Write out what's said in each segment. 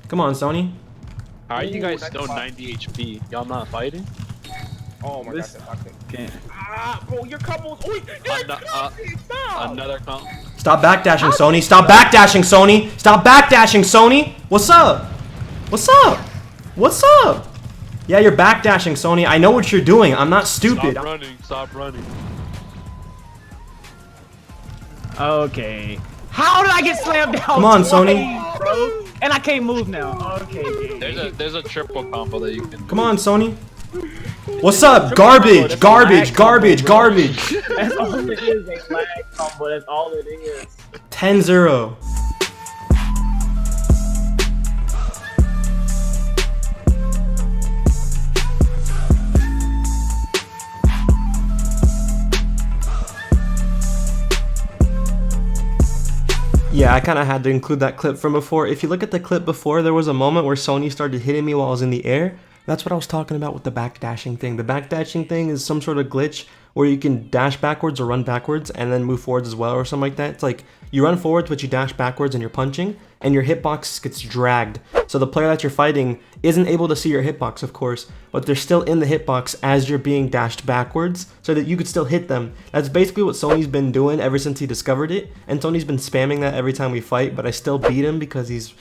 Come on, Sonny. How are you guys that's still fine. 90 HP? Y'all not fighting? Oh my This- gosh, Can't. ah, bro, your couples. Wait, stop. Another comp. Stop backdashing, Sony. Stop backdashing, Sony. Stop backdashing, Sony. What's up? What's up? What's up? Yeah, you're backdashing, Sony. I know what you're doing. I'm not stupid. Stop running. Stop running. Okay. How did I get slammed down? Come on, twice, Sony. bro. And I can't move now. Okay. There's a triple combo that you can. Come on, Sony. What's up? Garbage, garbage, garbage, garbage. That's all it is. A lag combo. That's all it is. 10-0. Yeah, I kind of had to include that clip from before. If you look at the clip before, there was a moment where Sony started hitting me while I was in the air. That's what I was talking about with the backdashing thing. The backdashing thing is some sort of glitch where you can dash backwards or run backwards and then move forwards as well or something like that. It's like you run forwards but you dash backwards and you're punching and your hitbox gets dragged. So the player that you're fighting isn't able to see your hitbox, of course, but they're still in the hitbox as you're being dashed backwards so that you could still hit them. That's basically what Sony's been doing ever since he discovered it, and Sony's been spamming that every time we fight, but I still beat him because he's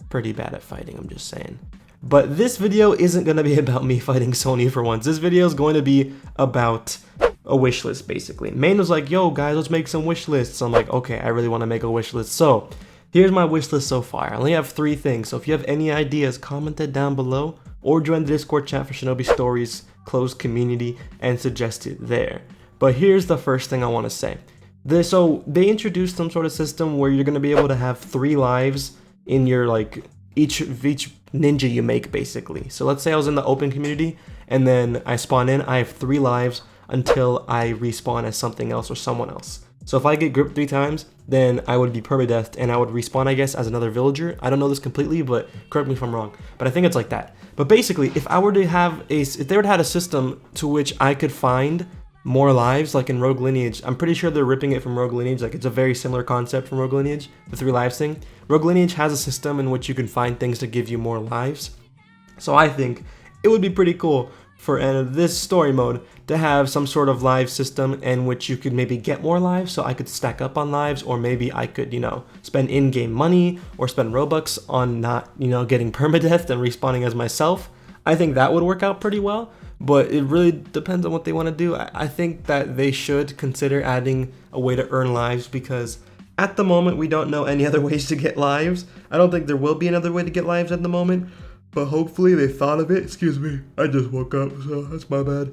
pretty bad at fighting, I'm just saying. But this video isn't going to be about me fighting Sony for once. This video is going to be about a wish list, basically. Main was like, yo guys, let's make some wish lists. I'm like, okay, I really want to make a wish list. So here's my wish list so far. I only have 3 things. So if you have any ideas, comment it down below or join the Discord chat for Shinobi Stories closed community and suggest it there. But here's the first thing I want to say. So they introduced some sort of system where you're going to be able to have 3 lives in your like each ninja you make, basically. So let's say I was in the open community and then I spawn in, I have 3 lives until I respawn as something else or someone else. So if I get gripped 3 times, then I would be permadeathed and I would respawn, I guess, as another villager. I don't know this completely, but correct me if I'm wrong. But I think it's like that. But basically, if I were to have if they would have had a system to which I could find more lives, like in Rogue Lineage, I'm pretty sure they're ripping it from Rogue Lineage. Like, it's a very similar concept from Rogue Lineage, the 3 lives thing. Rogue Lineage has a system in which you can find things to give you more lives. So I think it would be pretty cool for this story mode to have some sort of live system in which you could maybe get more lives, so I could stack up on lives, or maybe I could, you know, spend in-game money or spend Robux on not, you know, getting permadeath and respawning as myself. I think that would work out pretty well, but it really depends on what they want to do. I think that they should consider adding a way to earn lives, because at the moment we don't know any other ways to get lives. I don't think there will be another way to get lives at the moment, but hopefully they thought of it. Excuse me, I just woke up, so that's my bad.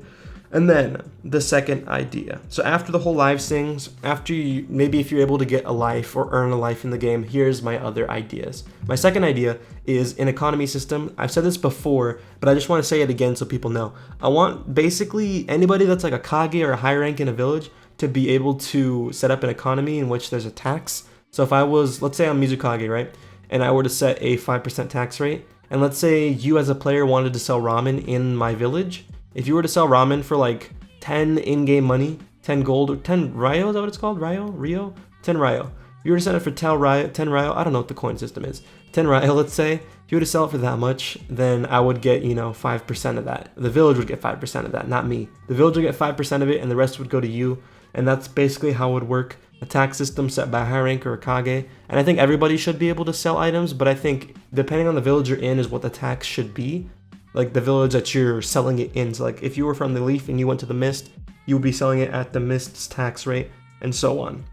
And then the second idea. So after the whole lives things, after you, maybe if you're able to get a life or earn a life in the game, here's my other ideas. My second idea is an economy system. I've said this before, but I just want to say it again so people know. I want basically anybody that's like a Kage or a high rank in a village to be able to set up an economy in which there's a tax. So if I was, let's say I'm Musicality, right? And I were to set a 5% tax rate, and let's say you as a player wanted to sell ramen in my village. If you were to sell ramen for like 10 in-game money, 10 gold, or 10 Ryo, is that what it's called? Rio? 10 Ryo. If you were to sell it for 10 Ryo, I don't know what the coin system is. 10 Ryo, let's say. If you were to sell it for that much, then I would get, you know, 5% of that. The village would get 5% of that, not me. The village would get 5% of it, and the rest would go to you. And that's basically how it would work. A tax system set by a high rank or a Kage. And I think everybody should be able to sell items, but I think depending on the village you're in is what the tax should be. Like the village that you're selling it in. So like if you were from the Leaf and you went to the Mist, you would be selling it at the Mist's tax rate, and so on.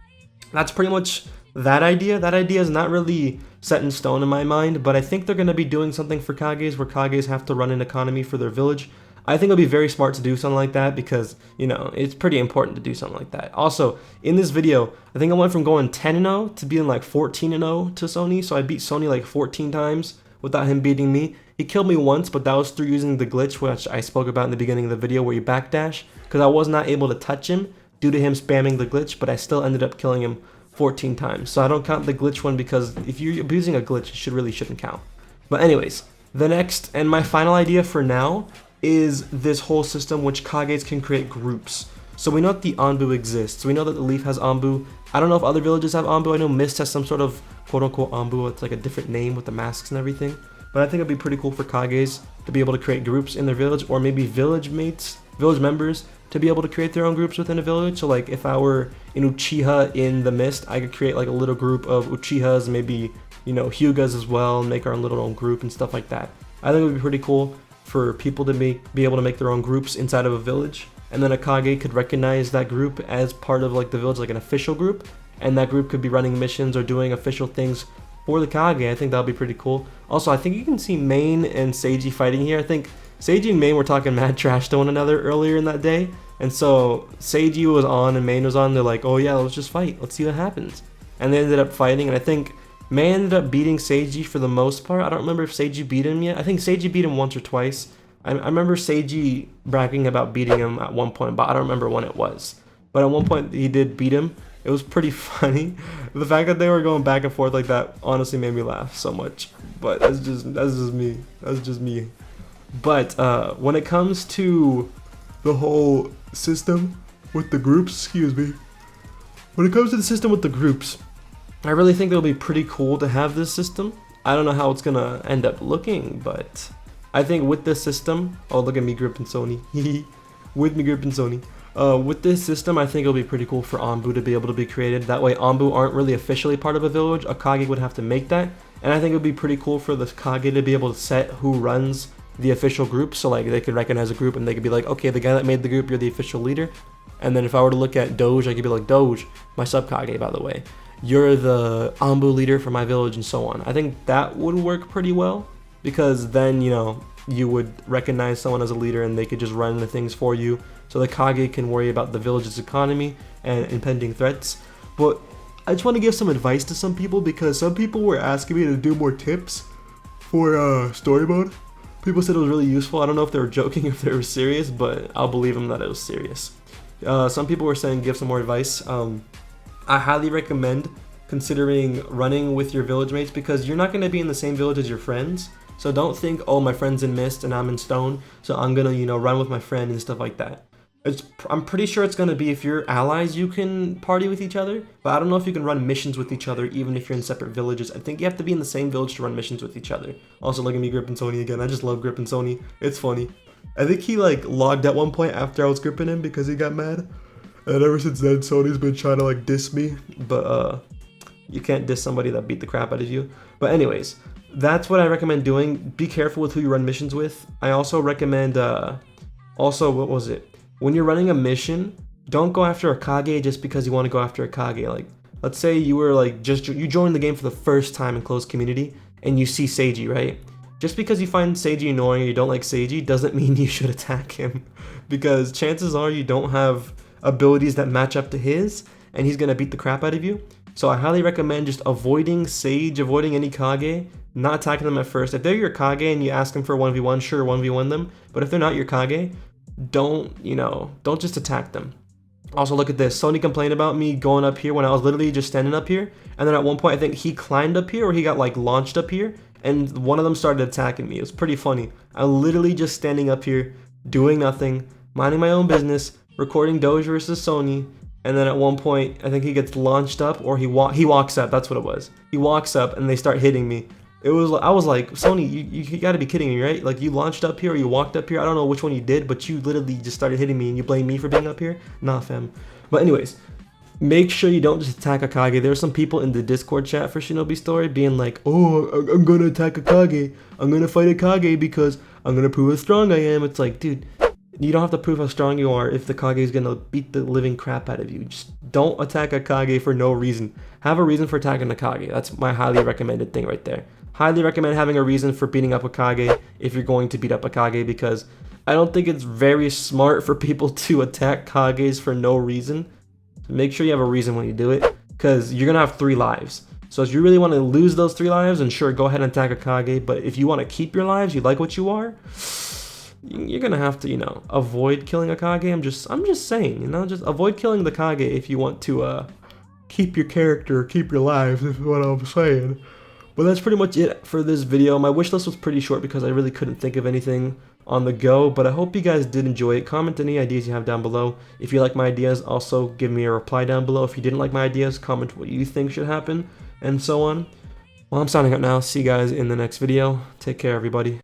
That's pretty much that idea. That idea is not really set in stone in my mind, but I think they're going to be doing something for Kages where Kages have to run an economy for their village. I think it'll be very smart to do something like that because, you know, it's pretty important to do something like that. Also, in this video, I think I went from going 10-0 to being like 14-0 to Sonny. So I beat Sonny like 14 times without him beating me. He killed me once, but that was through using the glitch, which I spoke about in the beginning of the video, where you backdash, because I was not able to touch him due to him spamming the glitch, but I still ended up killing him 14 times. So I don't count the glitch one, because if you're abusing a glitch, it really shouldn't count. But anyways, the next and my final idea for now is this whole system which Kages can create groups. So we know that the Anbu exists. We know that the Leaf has Anbu. I don't know if other villages have Anbu. I know Mist has some sort of quote-unquote Anbu. It's like a different name with the masks and everything. But I think it'd be pretty cool for Kages to be able to create groups in their village, or maybe village members to be able to create their own groups within a village. So like if I were an Uchiha in the Mist, I could create like a little group of Uchihas, maybe, you know, Hyugas as well, and make our own group and stuff like that. I think it would be pretty cool for people to be able to make their own groups inside of a village, and then a Kage could recognize that group as part of like the village, like an official group, and that group could be running missions or doing official things for the Kage. I think that would be pretty cool. Also, I think you can see Main and Seiji fighting here. I think Seiji and Main were talking mad trash to one another earlier in that day, and so Seiji was on and Main was on. They're like, oh yeah, let's just fight, let's see what happens. And they ended up fighting, and I think Main ended up beating Seiji for the most part. I don't remember if Seiji beat him yet. I think Seiji beat him once or twice. I remember Seiji bragging about beating him at one point, but I don't remember when it was. But at one point he did beat him. It was pretty funny. The fact that they were going back and forth like that honestly made me laugh so much. But that's just me. That's just me. But when it comes to the whole system with the groups, when it comes to the system with the groups, I really think it'll be pretty cool to have this system. I don't know how it's gonna end up looking, but I think with this system, oh look at me gripping Sony, with me gripping Sony. With this system, I think it'll be pretty cool for Anbu to be able to be created. That way Anbu aren't really officially part of a village. A Kage would have to make that. And I think it would be pretty cool for the Kage to be able to set who runs the official group. So like they could recognize a group and they could be like, okay, the guy that made the group, you're the official leader. And then if I were to look at Doge, I could be like, Doge, my sub Kage by the way, you're the Anbu leader for my village, and so on. I think that would work pretty well, because then, you know, you would recognize someone as a leader and they could just run the things for you. So the Kage can worry about the village's economy and impending threats. But I just want to give some advice to some people, because some people were asking me to do more tips for story mode. People said it was really useful. I don't know if they were joking or if they were serious, but I'll believe them that it was serious. Some people were saying give some more advice. I highly recommend considering running with your village mates, because you're not going to be in the same village as your friends. So don't think, oh, my friend's in Mist and I'm in Stone, so I'm gonna, you know, run with my friend and stuff like that. I'm pretty sure it's gonna be, if you're allies, you can party with each other, but I don't know if you can run missions with each other even if you're in separate villages. I think you have to be in the same village to run missions with each other. Also, look at me gripping Sony again. I just love gripping Sony. It's funny. I think he like logged at one point after I was gripping him because he got mad. And ever since then, Sony's been trying to like diss me, but you can't diss somebody that beat the crap out of you. But anyways, that's what I recommend doing. Be careful with who you run missions with. I also recommend, what was it? When you're running a mission, don't go after a Kage just because you want to go after a Kage. Like, let's say you were like, you joined the game for the first time in closed community and you see Seiji, right? Just because you find Seiji annoying or you don't like Seiji doesn't mean you should attack him, because chances are you don't have abilities that match up to his and he's gonna beat the crap out of you. So I highly recommend just avoiding Sage, avoiding any Kage, not attacking them at first. If they're your Kage and you ask them for 1v1, sure, 1v1 them. But if they're not your Kage, don't just attack them. Also, look at this. Sony complained about me going up here when I was literally just standing up here. And then at one point, I think he climbed up here, or he got like launched up here, and one of them started attacking me. It was pretty funny. I literally just standing up here, doing nothing, minding my own business, recording Doge versus Sony. And then at one point, I think he gets launched up, or he walks up. That's what it was. He walks up, and they start hitting me. I was like, Sony, you gotta be kidding me, right? Like, you launched up here, or you walked up here. I don't know which one you did, but you literally just started hitting me, and you blame me for being up here? Nah, fam. But anyways, make sure you don't just attack a Kage. There are some people in the Discord chat for Shinobi Story being like, oh, I'm gonna attack a Kage. I'm gonna fight a Kage because I'm gonna prove how strong I am. It's like, dude, you don't have to prove how strong you are if the Kage is gonna beat the living crap out of you. Just don't attack a Kage for no reason. Have a reason for attacking a Kage. That's my highly recommended thing right there. Highly recommend having a reason for beating up a Kage if you're going to beat up a Kage, because I don't think it's very smart for people to attack Kages for no reason. Make sure you have a reason when you do it, because you're gonna have 3 lives. So if you really want to lose those 3 lives, then sure, go ahead and attack a Kage. But if you want to keep your lives, you like what you are, you're gonna have to, avoid killing a Kage. I'm just saying, just avoid killing the Kage if you want to keep your character, keep your lives, is what I'm saying. But that's pretty much it for this video. My wish list was pretty short because I really couldn't think of anything on the go, but I hope you guys did enjoy it. Comment any ideas you have down below. If you like my ideas, also give me a reply down below. If you didn't like my ideas, comment what you think should happen. and so on. Well, I'm signing up now. See you guys in the next video. Take care, everybody.